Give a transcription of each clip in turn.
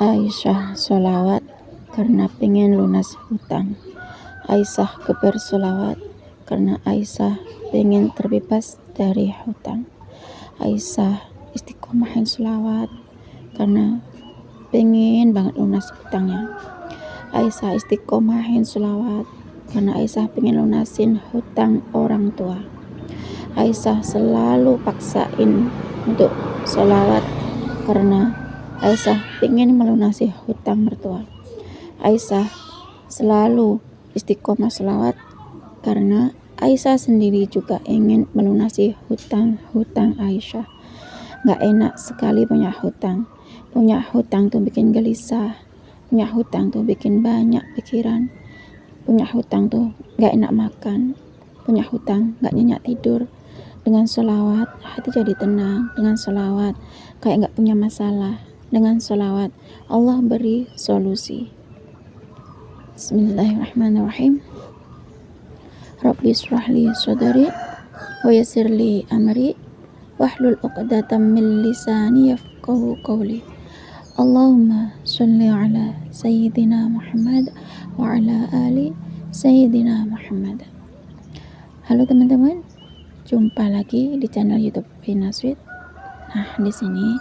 Aisyah sholawat karena pengen lunas hutang. Aisyah keber sholawat karena Aisyah pengen terbebas dari hutang. Aisyah istiqomahin sholawat karena pengen banget lunas hutangnya. Aisyah istiqomahin sholawat karena Aisyah pengen lunasin hutang orang tua. Aisyah selalu paksain untuk sholawat karena Aisyah pengen melunasi hutang mertua. Aisyah selalu istiqomah sholawat karena Aisyah sendiri juga ingin melunasi hutang-hutang Aisyah. Gak enak sekali punya hutang. Punya hutang tuh bikin gelisah. Punya hutang tuh bikin banyak pikiran. Punya hutang tuh gak enak makan. Punya hutang gak nyenyak tidur. Dengan sholawat hati jadi tenang. Dengan sholawat kayak gak punya masalah. Dengan sholawat Allah beri solusi. Bismillahirrahmanirrahim. Rabbi shrahli sadri wa yassirli amri wahlul 'uqdatam min lisani yafqahu qawli. Allahumma sholli ala sayyidina Muhammad wa ala ali sayyidina Muhammad. Halo teman-teman, jumpa lagi di channel YouTube Vina Sweet. Nah, di sini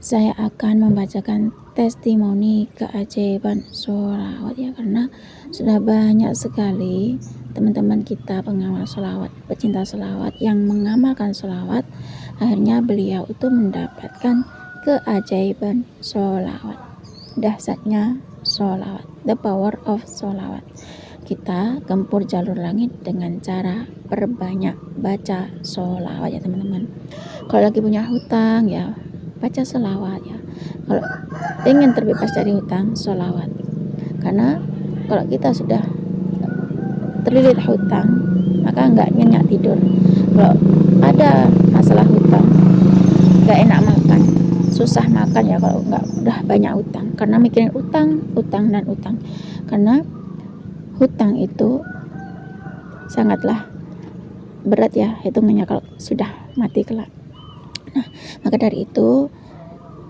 saya akan membacakan testimoni keajaiban sholawat ya, karena sudah banyak sekali teman-teman kita pengamal sholawat, pecinta sholawat yang mengamalkan sholawat, akhirnya beliau itu mendapatkan keajaiban sholawat, dahsyatnya sholawat, the power of sholawat. Kita gempur jalur langit dengan cara perbanyak baca sholawat ya teman-teman. Kalau lagi punya hutang ya baca sholawat ya. Kalau ingin terbebas dari hutang, sholawat. Karena kalau kita sudah terlilit hutang, maka nggak nyenyak tidur. Kalau ada masalah hutang, nggak enak makan, susah makan ya kalau nggak udah banyak hutang. Karena mikirin utang dan utang. Karena hutang itu sangatlah berat ya hitungannya kalau sudah mati kelak. Nah, maka dari itu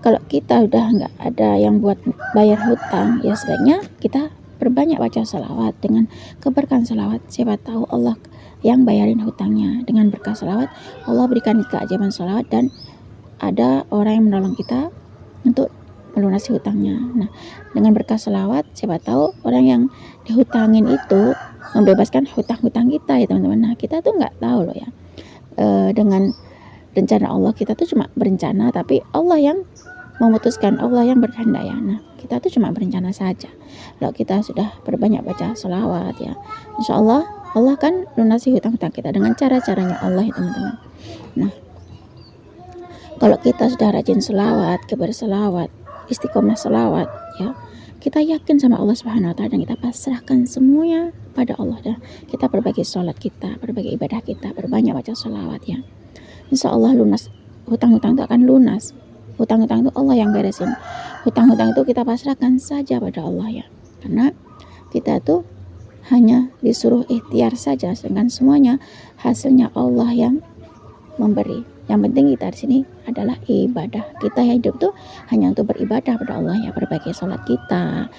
kalau kita udah nggak ada yang buat bayar hutang, ya sebaiknya kita perbanyak baca sholawat. Dengan keberkahan sholawat, siapa tahu Allah yang bayarin hutangnya. Dengan berkah sholawat, Allah berikan keajaiban sholawat dan ada orang yang menolong kita untuk melunasi hutangnya. Nah, dengan berkah sholawat, siapa tahu orang yang dihutangin itu membebaskan hutang-hutang kita ya teman-teman. Nah, kita tuh nggak tahu loh ya. Dengan rencana Allah, kita tuh cuma berencana, tapi Allah yang memutuskan, Allah yang berkehendak ya. Nah, kita tuh cuma berencana saja. Kalau kita sudah berbanyak baca sholawat ya, insya Allah Allah kan lunasi hutang-hutang kita dengan cara-caranya Allah ya teman-teman. Nah, kalau kita sudah rajin sholawat, berselawat, istiqomah sholawat ya, kita yakin sama Allah Subhanahu wa Ta'ala dan kita pasrahkan semuanya pada Allah dan kita berbagi sholat kita, berbagi ibadah kita, berbanyak baca sholawat ya. Insya Allah lunas, hutang-hutang itu akan lunas. Hutang-hutang itu Allah yang beresin. Hutang-hutang itu kita pasrahkan saja pada Allah ya. Karena kita tuh hanya disuruh ikhtiar saja, sedangkan semuanya hasilnya Allah yang memberi. Yang penting kita di sini adalah ibadah. Kita hidup tuh hanya untuk beribadah pada Allah ya, berbagi sholat kita,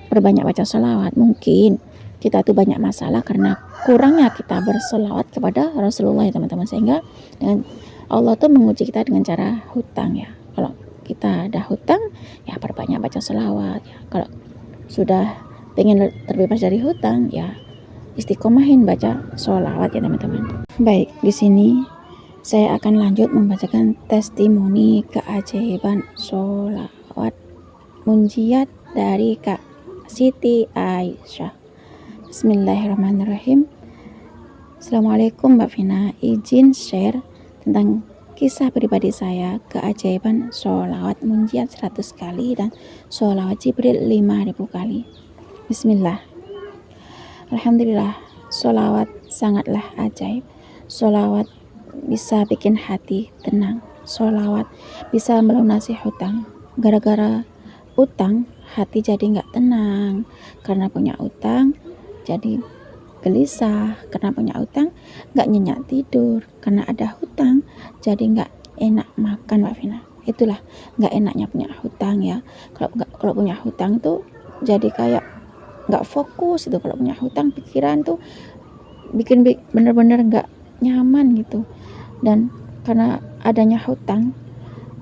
perbanyak baca sholawat. Mungkin kita tuh banyak masalah karena kurangnya kita bersolawat kepada Rasulullah ya teman-teman, sehingga dengan Allah tuh menguji kita dengan cara hutang ya. Kalau kita ada hutang ya perbanyak baca sholawat ya. Kalau sudah pengen terbebas dari hutang ya istiqomahin baca sholawat ya teman-teman. Baik, di sini saya akan lanjut membacakan testimoni keajaiban sholawat munjiat dari Kak Siti Aisyah. Bismillahirrahmanirrahim. Assalamualaikum Mbak Vina, izin share tentang kisah pribadi saya, keajaiban sholawat munjiat 100 kali dan sholawat Jibril 5000 kali. Bismillah. Alhamdulillah, sholawat sangatlah ajaib. Sholawat bisa bikin hati tenang. Sholawat bisa melunasi hutang. Gara-gara utang hati jadi nggak tenang. Karena punya utang jadi gelisah, karena punya utang nggak nyenyak tidur, karena ada hutang jadi nggak enak makan Mbak Vina. itulah nggak enaknya punya hutang ya. Kalau punya hutang tuh jadi kayak nggak fokus itu. Kalau punya hutang pikiran tuh bikin bener-bener nggak nyaman gitu. Dan karena adanya hutang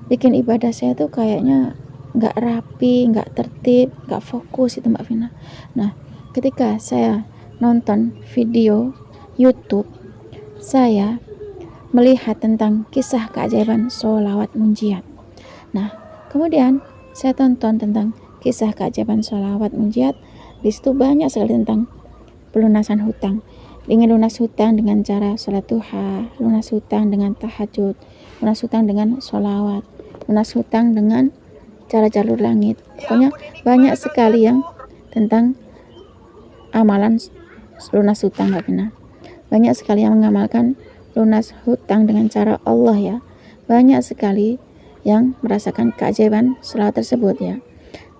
bikin ibadah saya tuh kayaknya nggak rapi, nggak tertib, nggak fokus itu Mbak Vina. Nah, ketika saya nonton video YouTube, saya melihat tentang kisah keajaiban sholawat munjiat. Nah, kemudian saya tonton tentang kisah keajaiban sholawat munjiat. Di situ banyak sekali tentang pelunasan hutang. Ingin lunas hutang dengan cara sholat duha, lunas hutang dengan tahajud, lunas hutang dengan sholawat, lunas hutang dengan cara jalur langit. Pokoknya banyak sekali yang tentang amalan lunas hutang Mbak Vina. Banyak sekali yang mengamalkan lunas hutang dengan cara Allah ya. Banyak sekali yang merasakan keajaiban sholawat tersebut ya.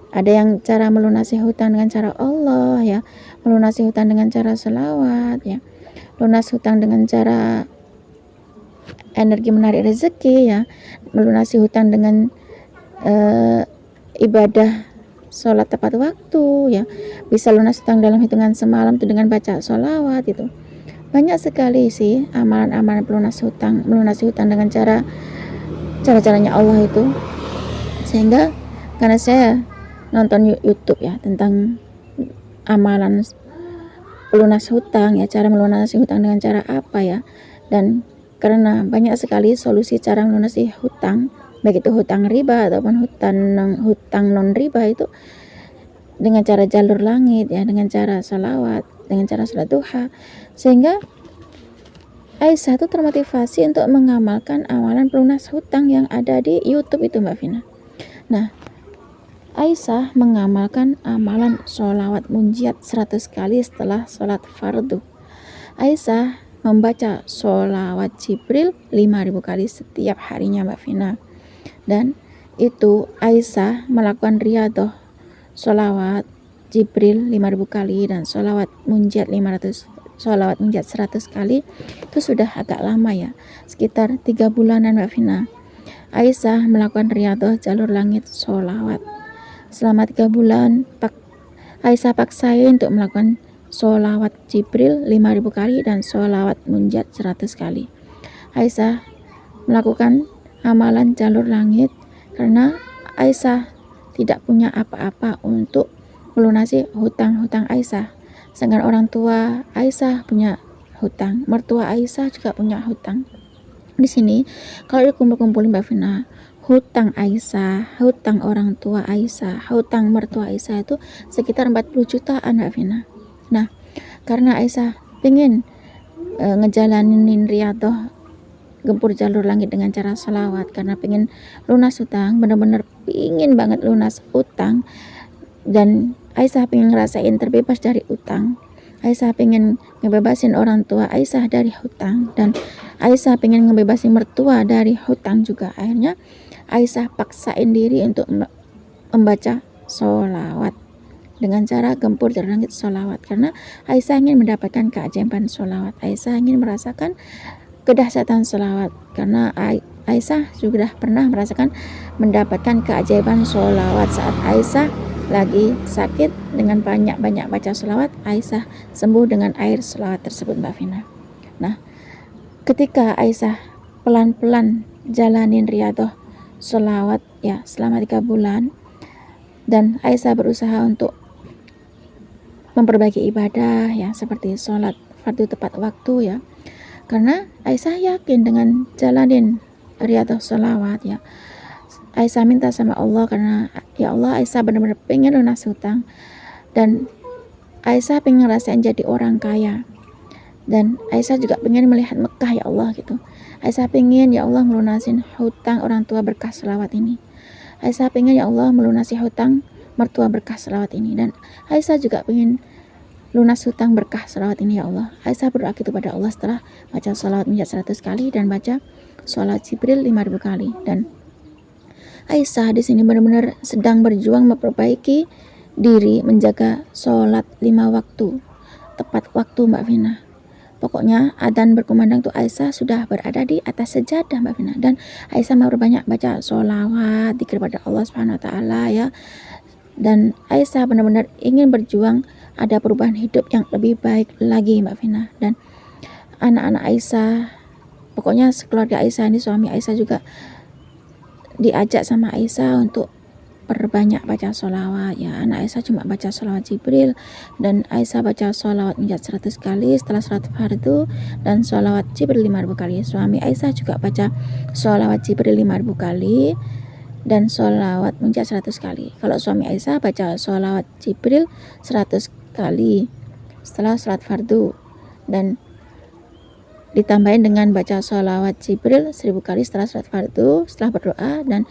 Ada yang cara melunasi hutang dengan cara Allah ya, melunasi hutang dengan cara selawat ya, lunas hutang dengan cara energi menarik rezeki ya, melunasi hutang dengan ibadah sholat tepat waktu ya, bisa lunas hutang dalam hitungan semalam itu dengan baca sholawat itu. Banyak sekali sih amalan-amalan melunasi hutang dengan cara-caranya Allah itu. Sehingga karena saya nonton YouTube ya tentang amalan lunas hutang ya, cara melunasi hutang dengan cara apa ya, dan karena banyak sekali solusi cara melunasi hutang, baik itu hutang riba ataupun hutang non riba, itu dengan cara jalur langit ya, dengan cara salawat, dengan cara sholat duha. Sehingga Aisyah itu termotivasi untuk mengamalkan amalan pelunas hutang yang ada di YouTube itu Mbak Vina. Nah, Aisyah mengamalkan amalan sholawat munjiat 100 kali setelah sholat fardu. Aisyah membaca sholawat Jibril 5.000 kali setiap harinya Mbak Vina. Dan itu Aisyah melakukan riyadhah sholawat Jibril 5.000 kali dan sholawat munjiat 100 kali itu sudah agak lama ya, sekitar 3 bulanan Mbak Vina. Aisyah melakukan riyadhah jalur langit sholawat selama 3 bulan. Aisyah paksain untuk melakukan sholawat Jibril 5.000 kali dan sholawat munjat 100 kali. Aisyah melakukan amalan jalur langit karena Aisyah tidak punya apa-apa untuk melunasi hutang-hutang Aisyah. Sedangkan orang tua Aisyah punya hutang, mertua Aisyah juga punya hutang. Di sini kalau dikumpul-kumpulin Mbak Vina, hutang Aisyah, hutang orang tua Aisyah, hutang mertua Aisyah itu sekitar 40 jutaan Mbak Vina. Nah, karena Aisyah pengen ngejalanin riyadhah gempur jalur langit dengan cara salawat, karena pengen lunas hutang, bener-bener pengen banget lunas utang, dan Aisyah pengen ngerasain terbebas dari utang. Aisyah pengen ngebebasin orang tua Aisyah dari hutang, dan Aisyah pengen ngebebasin mertua dari hutang juga. Akhirnya Aisyah paksain diri untuk membaca sholawat dengan cara gempur jalur langit sholawat, karena Aisyah ingin mendapatkan keajaiban sholawat. Aisyah ingin merasakan kedahsyatan sholawat, karena Aisyah juga pernah merasakan mendapatkan keajaiban sholawat saat Aisyah lagi sakit. Dengan banyak-banyak baca sholawat, Aisyah sembuh dengan air sholawat tersebut Mbak Vina. Nah, ketika Aisyah pelan-pelan jalanin riyadhah sholawat ya selama 3 bulan, dan Aisyah berusaha untuk memperbaiki ibadah ya, seperti sholat fardu tepat waktu ya, karena Aisyah yakin dengan jalanin riyadhah sholawat ya, Aisyah minta sama Allah, karena ya Allah, Aisyah benar-benar pengen lunas hutang, dan Aisyah pengen ngerasain jadi orang kaya, dan Aisyah juga pengen melihat Mekah ya Allah gitu. Aisyah pengen ya Allah melunasin hutang orang tua berkah selawat ini. Aisyah pengen ya Allah melunasi hutang mertua berkah selawat ini, dan Aisyah juga pengen lunas hutang berkah selawat ini ya Allah. Aisyah berdoa gitu pada Allah setelah baca sholawat munjat 100 kali dan baca sholawat Jibril 5.000 kali. Dan Aisyah di sini benar-benar sedang berjuang memperbaiki diri, menjaga sholat 5 waktu tepat waktu Mbak Vina. Pokoknya adzan berkumandang tuh Aisyah sudah berada di atas sejadah Mbak Vina, dan Aisyah memperbanyak baca sholawat dzikir kepada Allah Subhanahu wa taala ya. Dan Aisyah benar-benar ingin berjuang ada perubahan hidup yang lebih baik lagi Mbak Vina. Dan anak-anak Aisyah, pokoknya sekeluarga Aisyah ini, suami Aisyah juga diajak sama Aisyah untuk perbanyak baca sholawat ya. Anak Aisyah cuma baca sholawat Jibril, dan Aisyah baca sholawat menjat 100 kali setelah sholat fardu, dan sholawat Jibril 5.000 kali. Suami Aisyah juga baca sholawat Jibril 5.000 kali dan sholawat menjat 100 kali. Kalau suami Aisyah baca sholawat Jibril 100 kali setelah sholat fardu, dan ditambahin dengan baca sholawat Jibril 1000 kali setelah sholat fardu, setelah berdoa, dan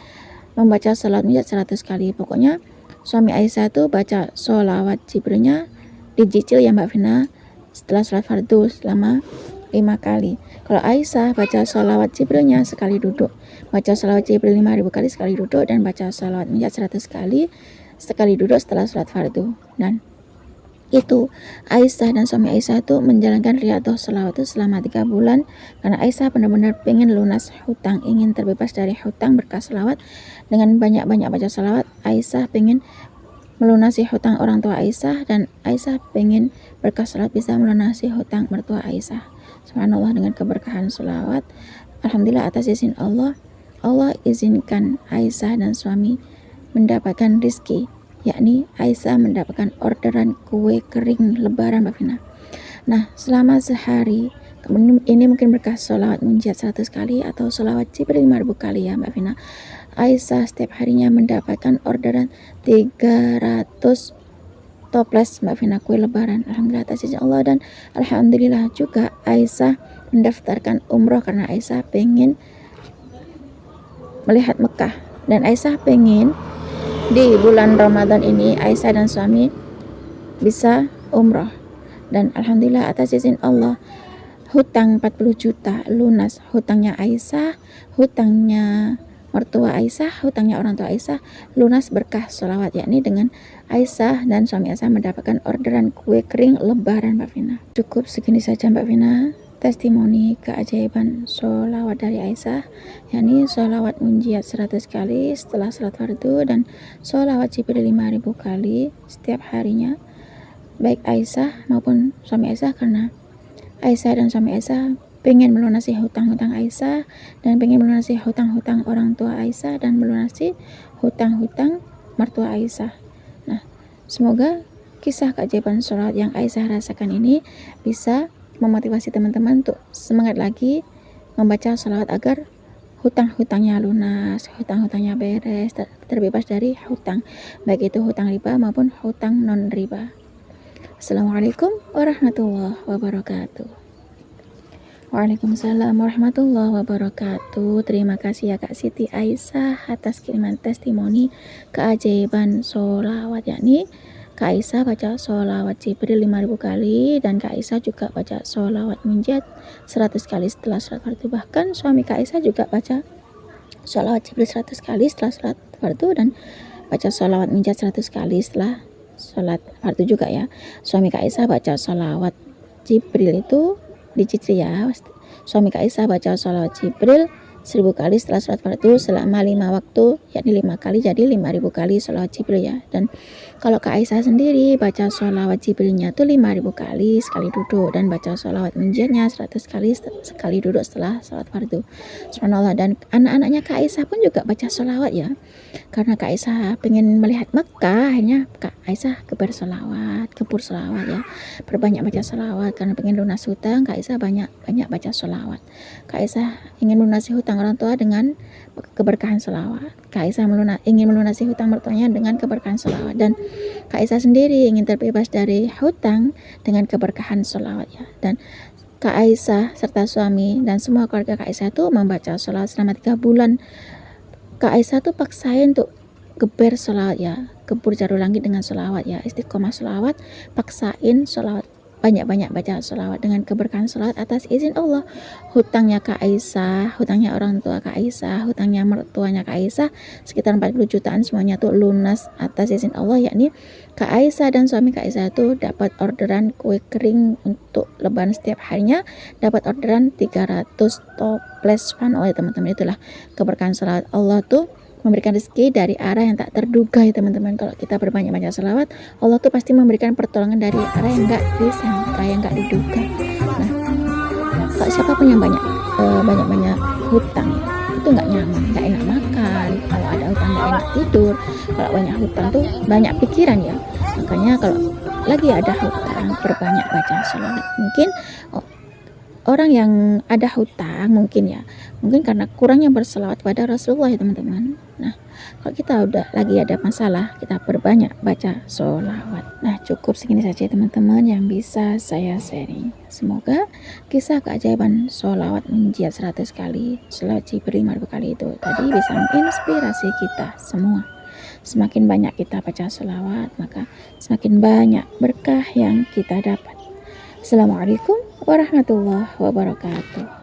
membaca sholawat menjat 100 kali. Pokoknya suami Aisyah itu baca sholawat Jibrilnya dicicil ya Mbak Vina setelah sholat fardu selama 5 kali. Kalau Aisyah baca sholawat Jibrilnya sekali duduk, baca sholawat Jibril 5.000 kali sekali duduk, dan baca sholawat menjat 100 kali sekali duduk setelah sholat fardu. Dan itu Aisyah dan suami Aisyah itu menjalankan riyadhah sholawat itu selama 3 bulan, karena Aisyah benar-benar pengen lunas hutang, ingin terbebas dari hutang berkah sholawat. Dengan banyak-banyak baca sholawat, Aisyah pengen melunasi hutang orang tua Aisyah, dan Aisyah pengen berkah sholawat bisa melunasi hutang mertua Aisyah. Subhanallah, dengan keberkahan sholawat, alhamdulillah atas izin Allah, Allah izinkan Aisyah dan suami mendapatkan rizki, yakni Aisyah mendapatkan orderan kue kering lebaran Mbak Vina. Nah, selama sehari ini mungkin berkah sholawat munjiat 100 kali atau sholawat Jibril 5.000 kali ya Mbak Vina. Aisyah setiap harinya mendapatkan orderan 300 toples Mbak Vina kue lebaran. Alhamdulillah atas izin Allah, dan alhamdulillah juga Aisyah mendaftarkan umroh karena Aisyah pengen melihat Mekah, dan Aisyah pengen di bulan Ramadan ini Aisyah dan suami bisa umroh. Dan alhamdulillah atas izin Allah, hutang 40 juta lunas, hutangnya Aisyah, hutangnya mertua Aisyah, hutangnya orang tua Aisyah lunas berkah sholawat, yakni dengan Aisyah dan suami Aisyah mendapatkan orderan kue kering lebaran Mbak Vina. Cukup segini saja Mbak Vina testimoni keajaiban sholawat dari Aisyah, yakni sholawat munjiat 100 kali setelah sholat fardu, dan sholawat Jibril 5.000 kali setiap harinya, baik Aisyah maupun suami Aisyah, karena Aisyah dan suami Aisyah pengen melunasi hutang-hutang Aisyah, dan pengen melunasi hutang-hutang orang tua Aisyah, dan melunasi hutang-hutang mertua Aisyah. Nah, semoga kisah keajaiban sholawat yang Aisyah rasakan ini bisa memotivasi teman-teman untuk semangat lagi membaca sholawat agar hutang-hutangnya lunas, hutang-hutangnya beres, terbebas dari hutang, baik itu hutang riba maupun hutang non riba. Assalamualaikum warahmatullahi wabarakatuh. Waalaikumsalam warahmatullahi wabarakatuh. Terima kasih ya Kak Siti Aisyah atas kiriman testimoni keajaiban sholawat, yakni Kak Aisyah baca sholawat Jibril 5.000 kali, dan Kak Aisyah juga baca sholawat munjiat 100 kali setelah sholat fardu. Bahkan suami Kak Aisyah juga baca sholawat Jibril 100 kali setelah sholat fardu, dan baca sholawat munjiat 100 kali setelah sholat fardu juga ya. Suami Kak Aisyah baca sholawat Jibril itu dicicil ya. Suami Kak Aisyah baca sholawat Jibril 1000 kali setelah sholat fardu selama 5 waktu, yakni 5 kali, jadi 5.000 kali sholawat Jibril ya. Dan kalau Kak Aisyah sendiri baca sholawat Jibrilnya tuh 5.000 kali sekali duduk, dan baca sholawat munjiatnya 100 kali sekali duduk setelah sholat fardu. Subhanallah, dan anak-anaknya Kak Aisyah pun juga baca sholawat ya. Karena Kak Aisyah pengen melihat Mekah, akhirnya Kak Aisyah gebur sholawat ya. Perbanyak baca sholawat karena pengen lunas hutang. Kak Aisyah banyak baca sholawat. Kak Aisyah ingin melunasi hutang orang tua dengan keberkahan sholawat. Kak Aisyah ingin melunasi hutang mertuanya dengan keberkahan sholawat, dan Kak Aisyah sendiri ingin terbebas dari hutang dengan keberkahan sholawat ya. Dan Kak Aisyah serta suami dan semua keluarga Kak Aisyah itu membaca sholawat selama 3 bulan. Kak Aisyah tuh paksain untuk geber sholawat ya, gebur jarum langit dengan sholawat ya, istiqomah sholawat, paksain sholawat banyak-banyak baca sholawat dengan keberkahan sholawat atas izin Allah. Hutangnya Kak Aisyah, hutangnya orang tua Kak Aisyah, hutangnya mertuanya Kak Aisyah sekitar 40 jutaan semuanya tuh lunas atas izin Allah, yakni Kak Aisyah dan suami Kak Aisyah tuh dapat orderan kue kering untuk lebaran setiap harinya, dapat orderan 300 toples fanol ya teman-teman. Itulah keberkahan sholawat. Allah tuh memberikan rezeki dari arah yang tak terduga ya teman-teman. Kalau kita berbanyak banyak selawat, Allah tuh pasti memberikan pertolongan dari arah yang nggak disangka, yang nggak diduga. Nah, kalau siapapun yang banyak hutang itu nggak nyaman, nggak enak makan. Kalau ada hutang nggak enak tidur. Kalau banyak hutang tuh banyak pikiran ya. Makanya kalau lagi ada hutang, perbanyak baca selawat. Mungkin orang yang ada hutang mungkin karena kurangnya berselawat pada Rasulullah ya teman-teman. Nah, kalau kita udah lagi ada masalah, kita perbanyak baca sholawat. Nah, cukup segini saja teman-teman yang bisa saya sharing. Semoga kisah keajaiban sholawat menjiat 100 kali, sholawat Jibril 50 kali itu tadi bisa menginspirasi kita semua. Semakin banyak kita baca sholawat, maka semakin banyak berkah yang kita dapat. Assalamualaikum warahmatullahi wabarakatuh.